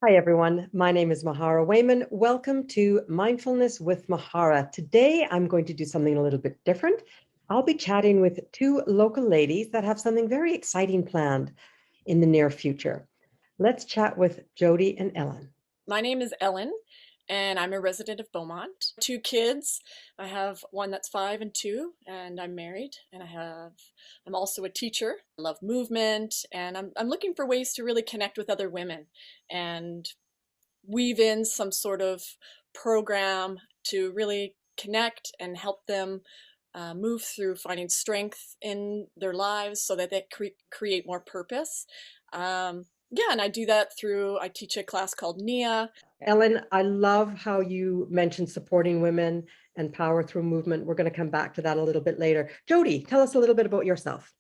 Hi, everyone. My name is Mahara Wayman. Welcome to Mindfulness with Mahara. Today, I'm going to do something a little bit different. I'll be chatting with two local ladies that have something very exciting planned in the near future. Let's chat with Jodi and Ellen. My name is Ellen, and I'm a resident of Beaumont. Two kids. I have one that's 5 and 2, and I'm married. And I'm also a teacher. I love movement, and I'm looking for ways to really connect with other women and weave in some sort of program to really connect and help them move through finding strength in their lives so that they create more purpose. Yeah, and I teach a class called NIA. Ellen, I love how you mentioned supporting women and power through movement. We're going to come back to that a little bit later. Jodi, tell us a little bit about yourself.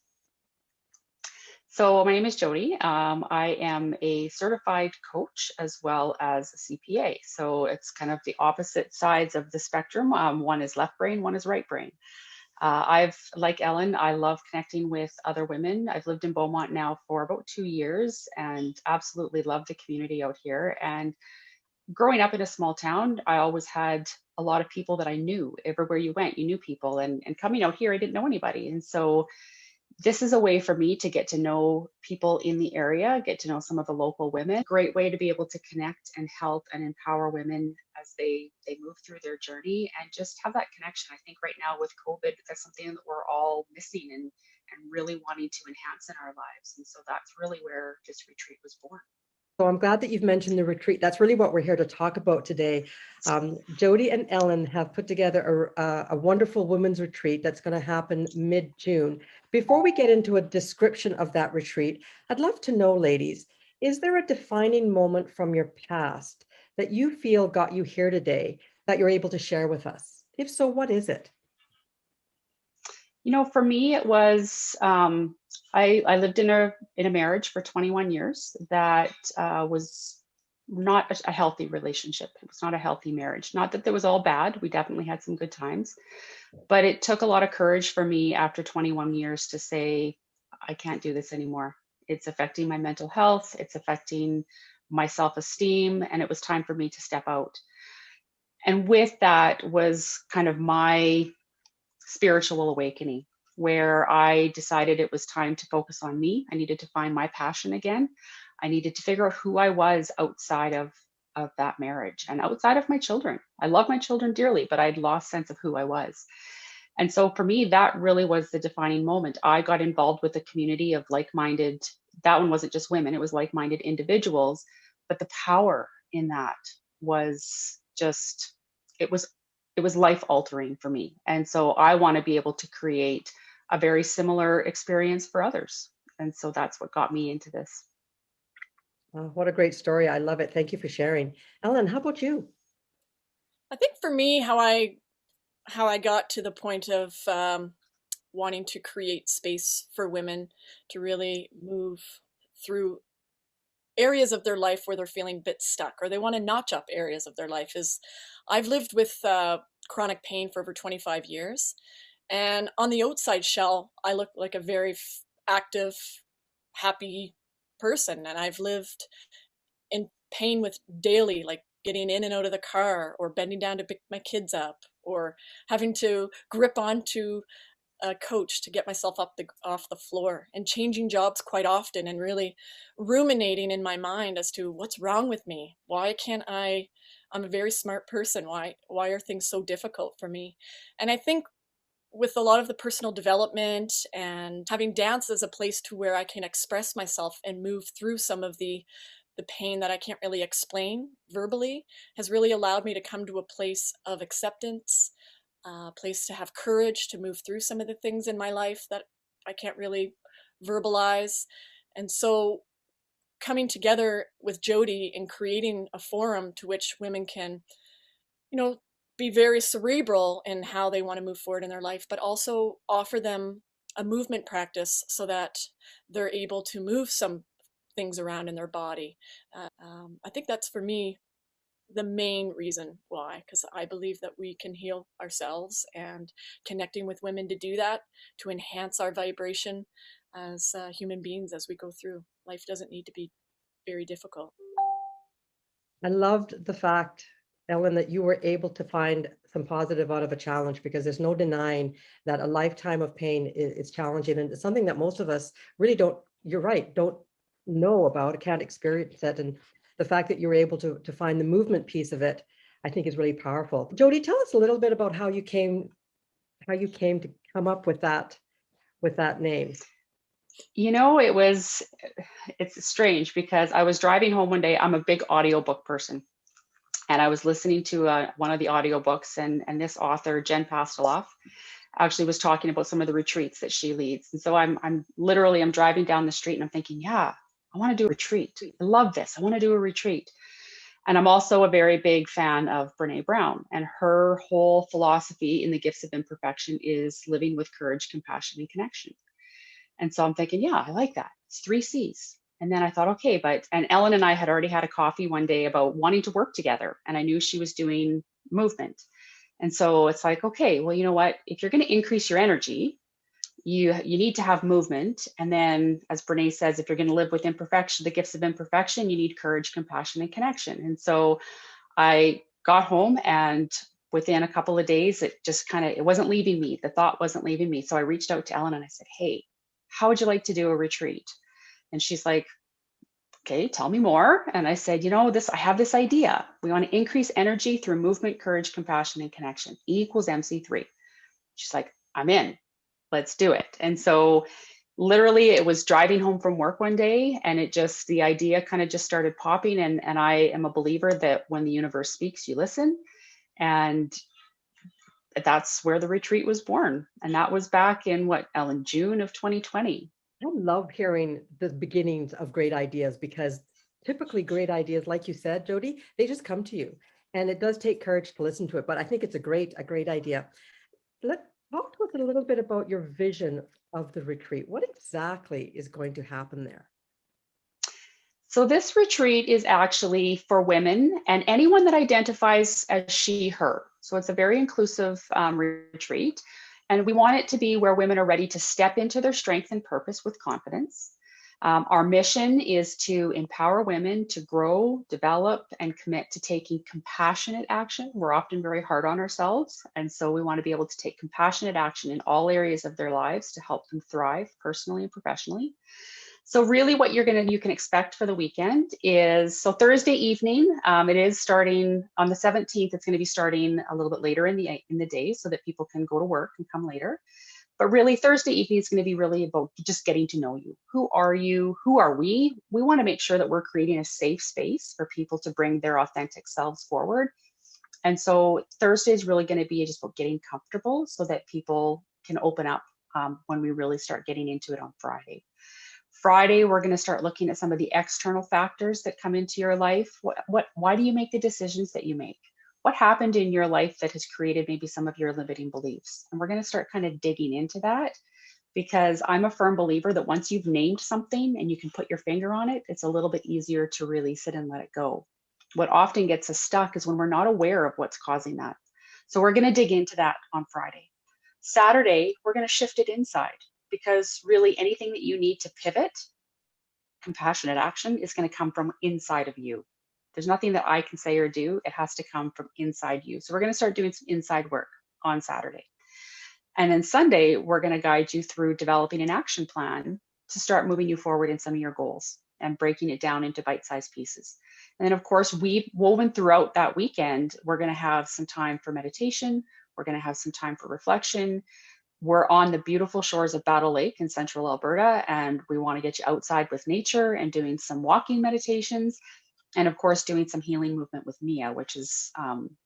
So my name is Jodi. I am a certified coach as well as a CPA. So it's kind of the opposite sides of the spectrum. One is left brain, one is right brain. Like Ellen, I love connecting with other women. I've lived in Beaumont now for about 2 years and absolutely love the community out here. And growing up in a small town, I always had a lot of people that I knew. Everywhere you went, you knew people. And coming out here, I didn't know anybody. And so this is a way for me to get to know people in the area, get to know some of the local women. Great way to be able to connect and help and empower women as they move through their journey and just have that connection. I think right now with COVID, that's something that we're all missing and really wanting to enhance in our lives. And so that's really where this retreat was born. So I'm glad that you've mentioned the retreat. That's really what we're here to talk about today. Jodi and Ellen have put together a wonderful women's retreat that's going to happen mid-June. Before we get into a description of that retreat, I'd love to know, ladies, is there a defining moment from your past that you feel got you here today that you're able to share with us? If so, what is it? For me, it was I lived in a marriage for 21 years that was not a healthy relationship. It was not a healthy marriage. Not that there was all bad. We definitely had some good times, but it took a lot of courage for me after 21 years to say, I can't do this anymore. It's affecting my mental health. It's affecting my self-esteem, and it was time for me to step out. And with that was kind of my spiritual awakening where I decided it was time to focus on me. I needed to find my passion again. I needed to figure out who I was outside of that marriage and outside of my children. I love my children dearly, but I'd lost sense of who I was. And so for me, that really was the defining moment. I got involved with a community of like-minded, that one wasn't just women, it was like-minded individuals, but the power in that was just, it was it was life altering for me. And so I want to be able to create a very similar experience for others. And so that's what got me into this. What a great story. I love it. Thank you for sharing. Ellen, how about you? I think for me, how I got to the point of wanting to create space for women to really move through areas of their life where they're feeling a bit stuck or they want to notch up areas of their life is I've lived with chronic pain for over 25 years. And on the outside shell, I look like a very active, happy person. And I've lived in pain with daily, like getting in and out of the car or bending down to pick my kids up or having to grip onto a coach to get myself off the floor and changing jobs quite often and really ruminating in my mind as to what's wrong with me. Why can't I'm a very smart person. Why are things so difficult for me? And I think with a lot of the personal development and having dance as a place to where I can express myself and move through some of the pain that I can't really explain verbally has really allowed me to come to a place of acceptance, a place to have courage to move through some of the things in my life that I can't really verbalize. And so coming together with Jodi and creating a forum to which women can, you know, be very cerebral in how they want to move forward in their life, but also offer them a movement practice so that they're able to move some things around in their body. I think that's for me the main reason why, because I believe that we can heal ourselves and connecting with women to do that, to enhance our vibration as human beings as we go through. Life doesn't need to be very difficult. I loved the fact, Ellen, that you were able to find some positive out of a challenge, because there's no denying that a lifetime of pain is challenging, and it's something that most of us really don't, you're right, don't know about, can't experience it. And the fact that you were able to find the movement piece of it, I think is really powerful. Jodi, tell us a little bit about how you came to come up with that name. You know, it's strange because I was driving home one day. I'm a big audiobook person. And I was listening to one of the audiobooks, and this author, Jen Pasteloff, actually was talking about some of the retreats that she leads. And so I'm literally, I'm driving down the street and I'm thinking, yeah, I want to do a retreat. I love this. I want to do a retreat. And I'm also a very big fan of Brene Brown, and her whole philosophy in the Gifts of Imperfection is living with courage, compassion, and connection. And so I'm thinking, yeah, I like that. It's 3 C's. And then I thought, okay, and Ellen and I had already had a coffee one day about wanting to work together. And I knew she was doing movement. And so it's like, okay, well, you know what? If you're going to increase your energy, you need to have movement. And then, as Brene says, if you're going to live with imperfection, the gifts of imperfection, you need courage, compassion, and connection. And so I got home, and within a couple of days, it wasn't leaving me. The thought wasn't leaving me. So I reached out to Ellen and I said, hey, how would you like to do a retreat? And she's like, okay, tell me more. And I said, I have this idea. We want to increase energy through movement, courage, compassion, and connection. E equals MC3. She's like, I'm in. Let's do it. And so literally it was driving home from work one day, and the idea kind of just started popping. And I am a believer that when the universe speaks, you listen. And that's where the retreat was born. And that was back in Ellen, June of 2020. I love hearing the beginnings of great ideas, because typically great ideas, like you said, Jodi, they just come to you, and it does take courage to listen to it. But I think it's a great idea. Talk to us a little bit about your vision of the retreat. What exactly is going to happen there? So this retreat is actually for women and anyone that identifies as she, her. So it's a very inclusive retreat. And we want it to be where women are ready to step into their strength and purpose with confidence. Our mission is to empower women to grow, develop, and commit to taking compassionate action. We're often very hard on ourselves. And so we want to be able to take compassionate action in all areas of their lives to help them thrive personally and professionally. So really what you can expect for the weekend is, so Thursday evening, it is starting on the 17th. It's going to be starting a little bit later in the day so that people can go to work and come later. But really Thursday evening is going to be really about just getting to know you. Who are you? Who are we? We want to make sure that we're creating a safe space for people to bring their authentic selves forward. And so Thursday is really going to be just about getting comfortable so that people can open up when we really start getting into it on Friday. Friday, we're going to start looking at some of the external factors that come into your life. Why do you make the decisions that you make? What happened in your life that has created maybe some of your limiting beliefs? And we're going to start kind of digging into that, because I'm a firm believer that once you've named something and you can put your finger on it, it's a little bit easier to release it and let it go. What often gets us stuck is when we're not aware of what's causing that. So we're going to dig into that on Friday. Saturday, we're going to shift it inside, because really anything that you need to pivot, compassionate action, is going to come from inside of you. There's nothing that I can say or do. It has to come from inside you. So we're going to start doing some inside work on Saturday. And then Sunday, we're going to guide you through developing an action plan to start moving you forward in some of your goals and breaking it down into bite-sized pieces. And then, of course, we've woven throughout that weekend, we're going to have some time for meditation. We're going to have some time for reflection. We're on the beautiful shores of Battle Lake in Central Alberta, and we want to get you outside with nature and doing some walking meditations. And of course, doing some healing movement with Mia, which is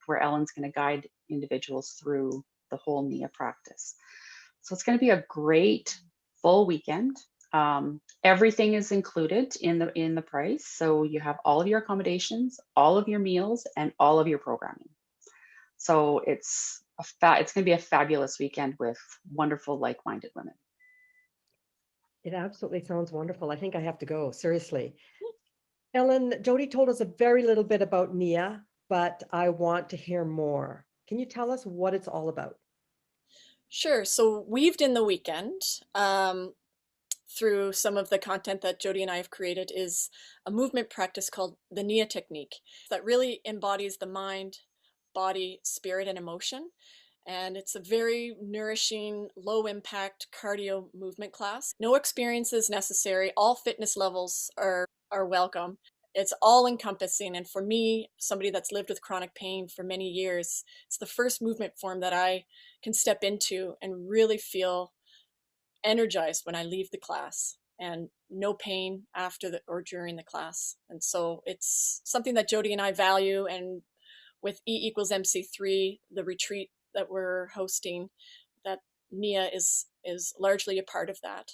where Ellen's going to guide individuals through the whole Mia practice. So it's going to be a great full weekend. Everything is included in the price. So you have all of your accommodations, all of your meals, and all of your programming. So it's going to be a fabulous weekend with wonderful, like-minded women. It absolutely sounds wonderful. I think I have to go, seriously. Ellen, Jodi told us a very little bit about Mia, but I want to hear more. Can you tell us what it's all about? Sure. So weaved in the weekend, through some of the content that Jodi and I have created is a movement practice called the Nia technique that really embodies the mind, body, spirit, and emotion. And it's a very nourishing, low impact cardio movement class. No experience is necessary. All fitness levels are welcome. It's all encompassing. And for me, somebody that's lived with chronic pain for many years, it's the first movement form that I can step into and really feel energized when I leave the class, and no pain after or during the class. And so it's something that Jodi and I value. And with E equals MC3, the retreat that we're hosting, that Nia is largely a part of that.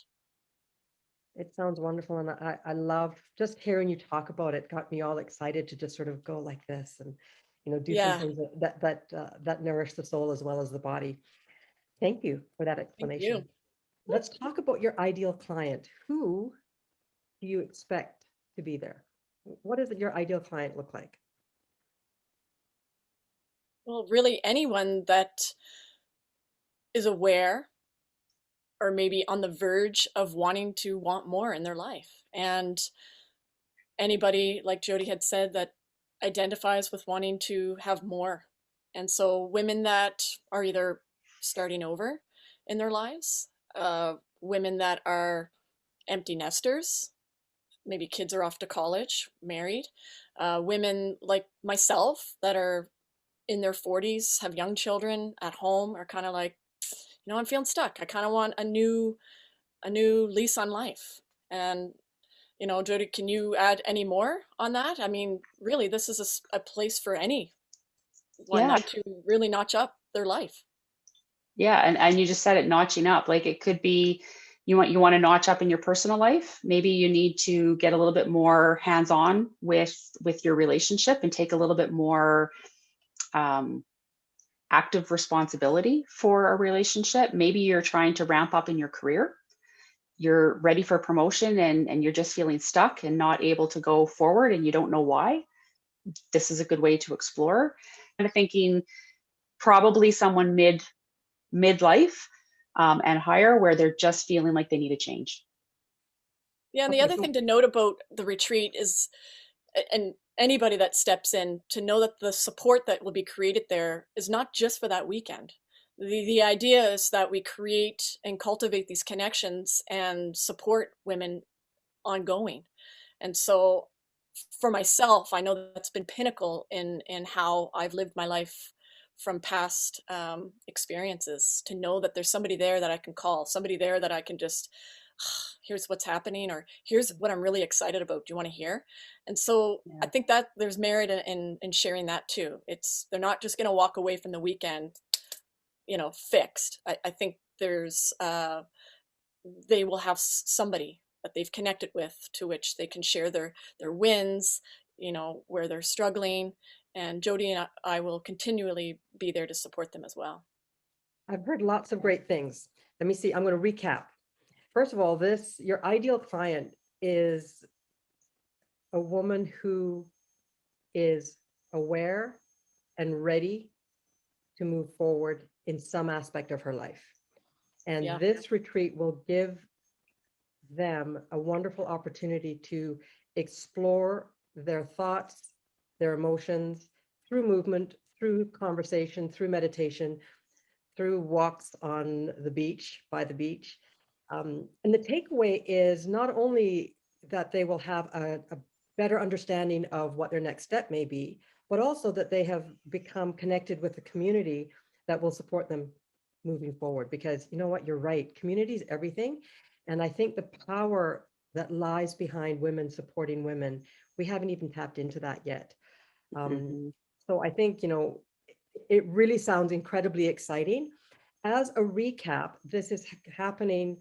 It sounds wonderful. And I love just hearing you talk about it, got me all excited to just sort of go like this and, do some things that nourish the soul as well as the body. Thank you for that explanation. Thank you. Let's talk about your ideal client. Who do you expect to be there? What does your ideal client look like? Well, really anyone that is aware or maybe on the verge of wanting to want more in their life. And anybody, like Jodi had said, that identifies with wanting to have more. And so women that are either starting over in their lives, women that are empty nesters, maybe kids are off to college, married, women like myself that are in their 40s, have young children at home, are kind of like, I'm feeling stuck. I kind of want a new lease on life. And, Jodi, can you add any more on that? I mean, really, this is a place for anyone to really notch up their life. Yeah. And you just said it, notching up. Like it could be, you want to notch up in your personal life. Maybe you need to get a little bit more hands-on with your relationship and take a little bit more active responsibility for a relationship. Maybe you're trying to ramp up in your career. You're ready for promotion and you're just feeling stuck and not able to go forward and you don't know why. This is a good way to explore. I'm thinking probably someone midlife and higher, where they're just feeling like they need a change. Yeah, and the other thing to note about the retreat is, and anybody that steps in, to know that the support that will be created there is not just for that weekend. The idea is that we create and cultivate these connections and support women ongoing. And so for myself, I know that's been pinnacle in how I've lived my life from past experiences, to know that there's somebody there that I can call, somebody there that I can just, here's what's happening, or here's what I'm really excited about. Do you want to hear? And so I think that there's merit in sharing that too. They're not just going to walk away from the weekend, fixed. I think there's, they will have somebody that they've connected with, to which they can share their wins, where they're struggling. And Jodi and I will continually be there to support them as well. I've heard lots of great things. Let me see. I'm going to recap. First of all, your ideal client is a woman who is aware and ready to move forward in some aspect of her life. And this retreat will give them a wonderful opportunity to explore their thoughts, their emotions through movement, through conversation, through meditation, through walks on the beach, by the beach. And the takeaway is not only that they will have a better understanding of what their next step may be, but also that they have become connected with the community that will support them moving forward. Because you know what, you're right, community is everything. And I think the power that lies behind women supporting women, we haven't even tapped into that yet. So I think, it really sounds incredibly exciting. As a recap, this is happening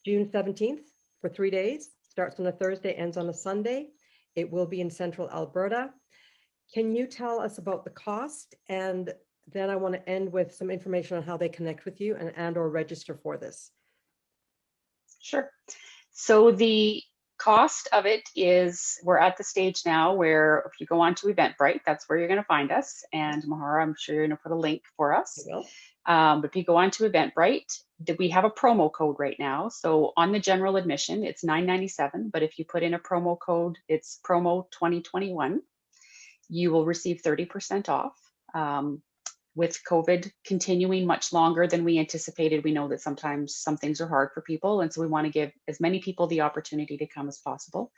June 17th for 3 days, starts on a Thursday, ends on a Sunday. It will be in Central Alberta. Can you tell us about the cost? And then I want to end with some information on how they connect with you and or register for this. Sure. So the cost of it is, we're at the stage now where if you go on to Eventbrite, that's where you're going to find us. And Mahara, I'm sure you're going to put a link for us. But if you go on to Eventbrite, we have a promo code right now. So on the general admission, it's $9.97, but if you put in a promo code, it's promo 2021, you will receive 30% off. With COVID continuing much longer than we anticipated, we know that sometimes some things are hard for people. And so we want to give as many people the opportunity to come as possible.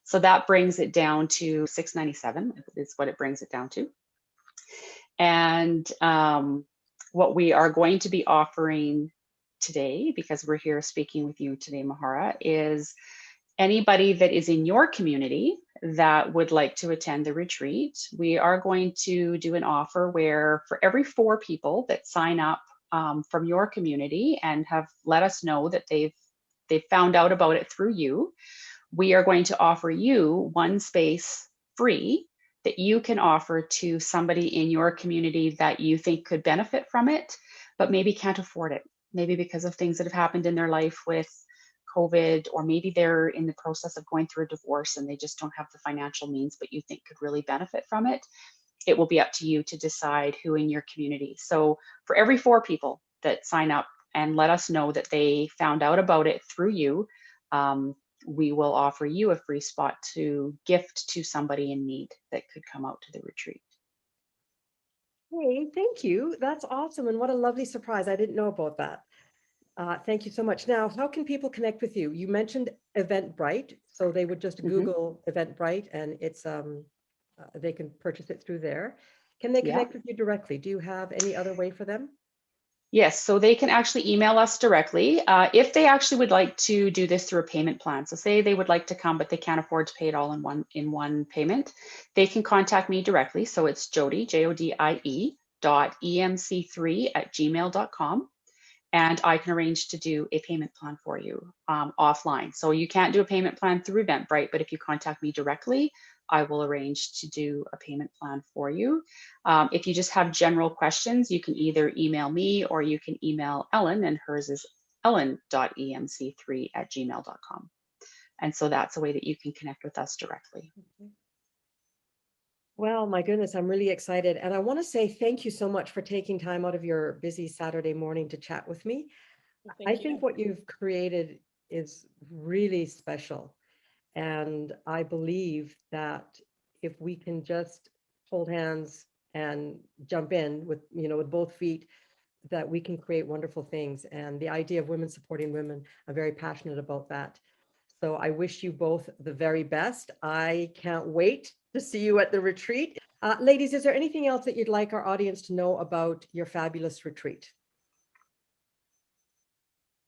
So that brings it down to $6.97 is what it brings it down to. And what we are going to be offering today, because we're here speaking with you today, Mahara, is anybody that is in your community that would like to attend the retreat, we are going to do an offer where for every 4 people that sign up from your community and have let us know that they've found out about it through you, we are going to offer you 1 space free that you can offer to somebody in your community that you think could benefit from it, but maybe can't afford it. Maybe because of things that have happened in their life with COVID, or maybe they're in the process of going through a divorce and they just don't have the financial means, but you think could really benefit from it. It will be up to you to decide who in your community. So for every 4 people that sign up and let us know that they found out about it through you, we will offer you a free spot to gift to somebody in need that could come out to the retreat. Hey, thank you. That's awesome. And what a lovely surprise. I didn't know about that. Thank you so much. Now, how can people connect with you? You mentioned Eventbrite, so they would just Google Eventbrite and it's they can purchase it through there. Can they connect with you directly? Do you have any other way for them? Yes, so they can actually email us directly if they actually would like to do this through a payment plan. So say they would like to come, but they can't afford to pay it all in one payment. They can contact me directly. So it's Jodie, JODIE.EMC3@gmail.com. And I can arrange to do a payment plan for you offline. So you can't do a payment plan through Eventbrite, but if you contact me directly, I will arrange to do a payment plan for you. If you just have general questions, you can either email me or you can email Ellen, and hers is ellen.emc3@gmail.com. And so that's a way that you can connect with us directly. Okay. Well, my goodness, I'm really excited. And I want to say thank you so much for taking time out of your busy Saturday morning to chat with me. I think what you've created is really special. And I believe that if we can just hold hands and jump in with, with both feet, that we can create wonderful things. And the idea of women supporting women, I'm very passionate about that. So I wish you both the very best. I can't wait to see you at the retreat. Ladies, is there anything else that you'd like our audience to know about your fabulous retreat?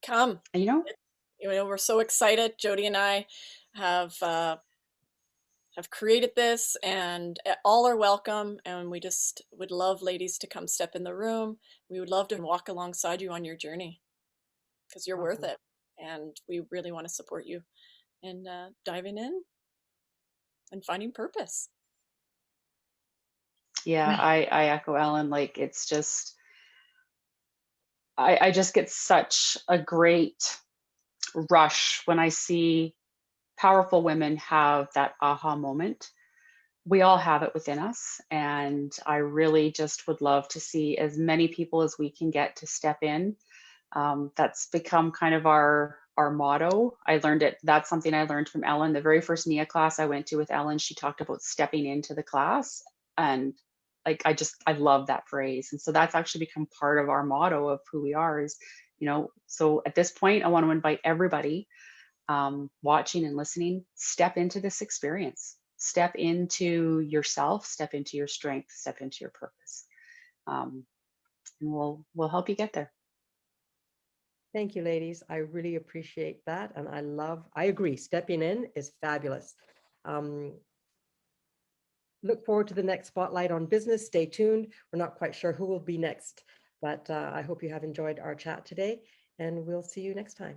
Come. We're so excited. Jodie and I have created this, and all are welcome. And we just would love ladies to come step in the room. We would love to walk alongside you on your journey, because you're worth it. And we really want to support you in diving in and finding purpose. Yeah, I echo Ellen. Like, it's just, I just get such a great rush when I see powerful women have that aha moment. We all have it within us. And I really just would love to see as many people as we can get to step in. That's become kind of our motto. I learned it. That's something I learned from Ellen. The very first NIA class I went to with Ellen, she talked about stepping into the class. And like, I love that phrase. And so that's actually become part of our motto of who we are is, so at this point, I want to invite everybody watching and listening, step into this experience, step into yourself, step into your strength, step into your purpose. And we'll help you get there. Thank you, ladies. I really appreciate that. And I agree. Stepping in is fabulous. Look forward to the next Spotlight on Business. Stay tuned. We're not quite sure who will be next, but I hope you have enjoyed our chat today, and we'll see you next time.